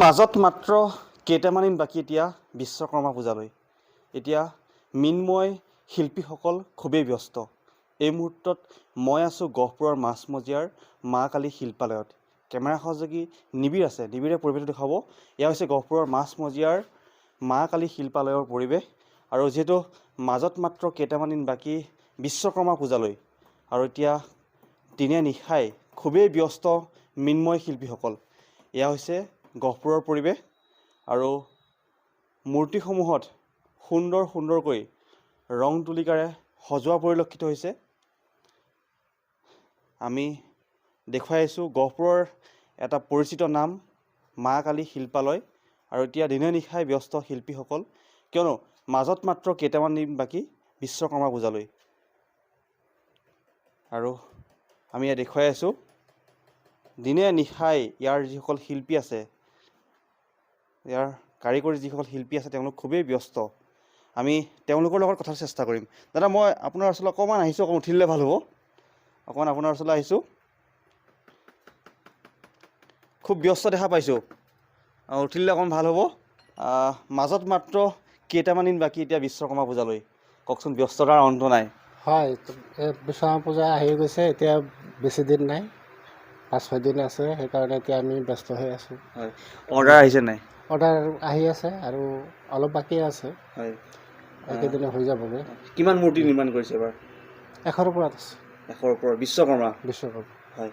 মাজত মাত্ৰ কেইটামান দিন বাকী এতিয়া বিশ্বকৰ্মা পূজালৈ। এতিয়া মৃন্ময় শিল্পীসকল খুবেই ব্যস্ত। এই মুহূৰ্তত মই আছোঁ গহপুৰৰ মাছমজিয়াৰ মা কালী শিল্পালয়ত। কেমেৰা সহযোগী নিবিড় আছে, নিবিড়ে পৰিৱেশটো দেখাব। এয়া হৈছে গহপুৰৰ মাছমজিয়াৰ মা কালী শিল্পালয়ৰ পৰিৱেশ। আৰু যিহেতু মাজত মাত্ৰ কেইটামান দিন বাকী বিশ্বকৰ্মা পূজালৈ, আৰু এতিয়া দিনে নিশাই খুবেই ব্যস্ত মৃন্ময় শিল্পীসকল। এয়া হৈছে গহপুৰৰ পৰিৱেশ, আৰু মূৰ্তিসমূহত সুন্দৰকৈ ৰং তুলিকাৰে সজোৱা পৰিলক্ষিত হৈছে। আমি দেখুৱাই আছোঁ গহপুৰৰ এটা পৰিচিত নাম মা কালী শিল্পালয়। আৰু এতিয়া দিনে নিশাই ব্যস্ত শিল্পীসকল, কিয়নো মাজত মাত্ৰ কেইটামান দিন বাকী বিশ্বকৰ্মা পূজালৈ। আৰু আমি ইয়াত দেখুৱাই আছোঁ দিনে নিশাই ইয়াৰ যিসকল শিল্পী আছে, ইয়াৰ কাৰিকৰী যিসকল শিল্পী আছে, তেওঁলোক খুবেই ব্যস্ত। আমি তেওঁলোকৰ লগত কথা চেষ্টা কৰিম। দাদা, মই আপোনাৰ ওচৰলৈ অকণমান আহিছোঁ, অকণমান উঠি দিলে ভাল হ'ব। অকণমান আপোনাৰ ওচৰলৈ আহিছোঁ। খুব ব্যস্ত দেখা পাইছোঁ, উঠি দিলে অকণমান ভাল হ'ব। মাজত মাত্ৰ কেইটামান দিন বাকী এতিয়া বিশ্বকৰ্মা পূজালৈ, কওকচোন। ব্যস্ততাৰ অন্ত নাই। হয়, বিশ্বকৰ্মা পূজা আহি গৈছে, এতিয়া বেছি দিন নাই, 5-6 দিন আছে। সেইকাৰণে এতিয়া আমি ব্যস্ত হৈ আছোঁ। হয়, অৰ্ডাৰ আহিছে নাই? অৰ্ডাৰ আহি আছে আৰু অলপ বাকী আছে। হয়, এইকেইদিনে হৈ যাবগৈ। কিমান মূৰ্তি নিৰ্মাণ কৰিছে এবাৰ? 100ৰ ওপৰত আছে। 100ৰ ওপৰত বিশ্বকৰ্মা? বিশ্বকৰ্মা। হয়।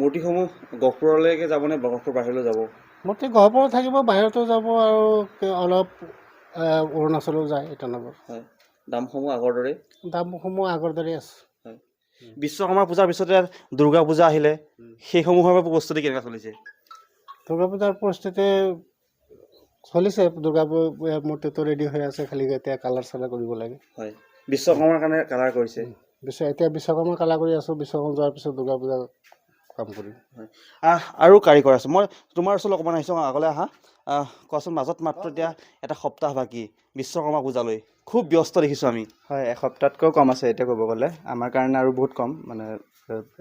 মূৰ্তিসমূহ গহপুৰলৈকে যাবনে গহপুৰ বাহিৰলৈ যাব? মূৰ্তি গহপুৰত থাকিব, বাহিৰতো যাব, আৰু অলপ অৰুণাচলো যায় এটা নম্বৰ। হয়। দামসমূহ আগৰ দৰে? দামসমূহ আগৰ দৰে আছে। হয়। বিশ্বকৰ্মা পূজাৰ পিছতে দুৰ্গা পূজা আহিলে, সেইসমূহৰ প্ৰস্তুতি কেনেকুৱা চলিছে? দুৰ্গা পূজাৰ পৰিস্থিতি চলিছে। দুৰ্গা মূৰ্তিটো ৰেডি হৈ আছে, খালি এতিয়া কালাৰ চালাৰ কৰিব লাগে। হয়। বিশ্বকৰ্মাৰ কাৰণে কালাৰ কৰিছে? এতিয়া বিশ্বকৰ্মা কালাৰ কৰি আছোঁ। বিশ্বকৰ্মা যোৱাৰ পিছত দুৰ্গা পূজাৰ কাম কৰিম। হয়। আৰু কাৰিকৰ আছে। মই তোমাৰ ওচৰলৈ অকণমান আহিছোঁ, আগলৈ আহা। কোৱাচোন, মাজত মাত্ৰ এতিয়া এটা সপ্তাহ বাকী বিশ্বকৰ্মা পূজালৈ, খুব ব্যস্ত দেখিছোঁ আমি। হয়, এসপ্তাহতকৈ কম আছে এতিয়া ক'ব গ'লে। আমাৰ কাৰণে আৰু বহুত কম, মানে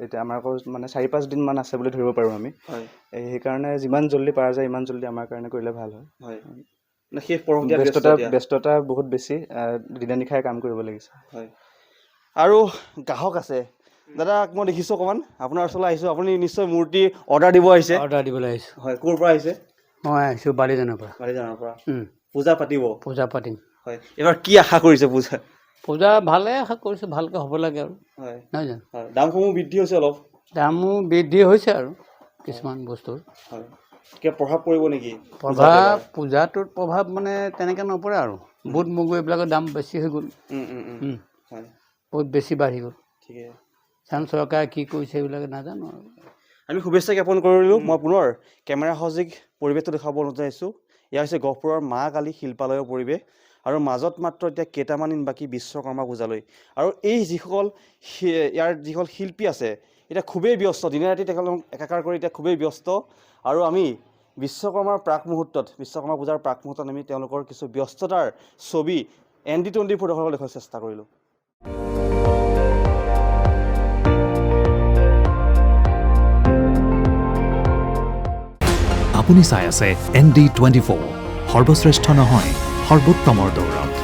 এতিয়া আমাৰ আকৌ মানে 4-5 দিনমান আছে বুলি ধৰিব পাৰোঁ আমি। হয়। সেইকাৰণে যিমান জল্দি পৰা যায় ইমান জল্দি আমাৰ কাৰণে কৰিলে ভাল হয়। হয়, শেষ পৰৱৰ্তী ব্যস্ততা বহুত বেছি, দিনে নিশাই কাম কৰিব লাগিছে। হয়। আৰু গ্ৰাহক আছে। দাদা, মই দেখিছোঁ অকণমান আপোনাৰ ওচৰলৈ আহিছোঁ। আপুনি নিশ্চয় মূৰ্তি অৰ্ডাৰ দিব আহিছে? অৰ্ডাৰ দিবলৈ আহিছোঁ। হয়, ক'ৰ পৰা আহিছে? মই আহিছোঁ বালিজানৰ পৰা। বালিজানৰ পৰা। পূজা পাতিব? পূজা পাতিম। হয়। এইবাৰ কি আশা কৰিছে পূজা? পূজা ভালে আশা কৰিছোঁ, ভালকৈ হ'ব লাগে আৰু। হয়, নহয় জানো? হয়। দামসমূহ বৃদ্ধি হৈছে অলপ? দামো বৃদ্ধি হৈছে আৰু কিছুমান বস্তুৰ। হয়। কিবা প্ৰভাৱ পৰিব নেকি? পূজাটোত প্ৰভাৱ মানে তেনেকৈ নপৰে আৰু। বুট মগু এইবিলাকৰ দাম বেছি হৈ গ'ল। হয়, বহুত বেছি বাঢ়ি গ'ল। ঠিকে। চান চৰকাৰে কি কৰিছে এইবিলাকে নাজানো আৰু। আমি শুভেচ্ছা জ্ঞাপন কৰিলোঁ। মই পুনৰ কেমেৰা সহযোগী পৰিৱেশটো দেখাব বিচাৰিছোঁ। এয়া হৈছে গহপুৰৰ মা কালী শিল্পালয়ৰ পৰিৱেশ। আৰু মাজত মাত্ৰ এতিয়া কেইটামান দিন বাকী বিশ্বকৰ্মা পূজালৈ। আৰু এই ইয়াৰ যিসকল শিল্পী আছে, এতিয়া খুবেই ব্যস্ত, দিনে ৰাতি তেখেতলোক একাকাৰ কৰি এতিয়া খুবেই ব্যস্ত। আৰু আমি বিশ্বকৰ্মা পূজাৰ প্ৰাক মুহূৰ্তত আমি তেওঁলোকৰ কিছু ব্যস্ততাৰ ছবি ND24 দৰ্শকক দেখুৱাবলৈ চেষ্টা কৰিলোঁ। আপুনি চাই আছে ND24, সৰ্বশ্ৰেষ্ঠ নহয়, সৰ্বোত্তমৰ দৌৰত।